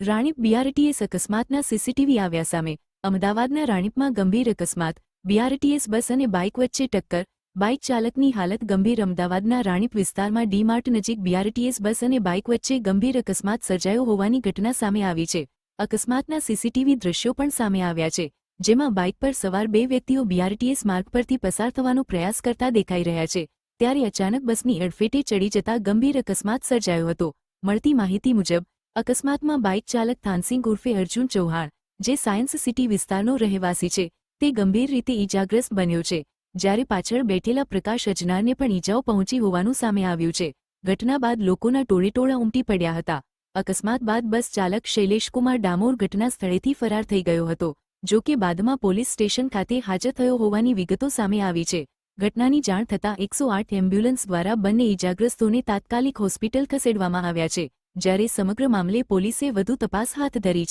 Ranip BRTS અકસ્માતના CCTV આવ્યા સામે। અમદાવાદના રાણીપમાં ગંભીર અકસ્માત। બીઆરટીએસ બસ અને બાઇક વચ્ચે ટક્કર। બાઇક ચાલકની હાલત ગંભીર। અમદાવાદના રાણીપ વિસ્તારમાં ડી-માર્ટ નજીક બીઆરટીએસ બસ અને બાઇક વચ્ચે ગંભીર અકસ્માત સર્જાયો હોવાની ઘટના સામે આવી છે। અકસ્માતના સીસીટીવી દૃશ્યો પણ સામે આવ્યા છે, જેમાં બાઇક પર સવાર બે વ્યક્તિઓ બીઆરટીએસ માર્ગ પરથી પસાર થવાનો પ્રયાસ કરતા દેખાઈ રહ્યા છે, ત્યારે અચાનક બસની અડફેટે ચડી જતા ગંભીર અકસ્માત સર્જાયો હતો। મળતી માહિતી મુજબ અકસ્માતમાં બાઇક ચાલક થાનસિંગ ઉર્ફે અર્જુન ચૌહાણ, જે સાયન્સ સિટી વિસ્તારનો રહેવાસી છે, તે ગંભીર રીતે ઈજાગ્રસ્ત બન્યો છે, જ્યારે પાછળ બેઠેલા પ્રકાશ અજનારને પણ ઈજાઓ પહોંચી હોવાનું સામે આવ્યું છે। ઘટના બાદ લોકોના ટોળેટોળા ઉમટી પડ્યા હતા। અકસ્માત બાદ બસ ચાલક શૈલેષકુમાર ડામોર ઘટના સ્થળેથી ફરાર થઈ ગયો હતો, જો કે બાદમાં પોલીસ સ્ટેશન ખાતે હાજર થયો હોવાની વિગતો સામે આવી છે। ઘટનાની જાણ થતાં 108 એમ્બ્યુલન્સ દ્વારા બંને ઈજાગ્રસ્તોને તાત્કાલિક હોસ્પિટલ ખસેડવામાં આવ્યા છે, જ્યારે સમગ્ર મામલે પોલીસે વધુ તપાસ હાથ ધરી છે।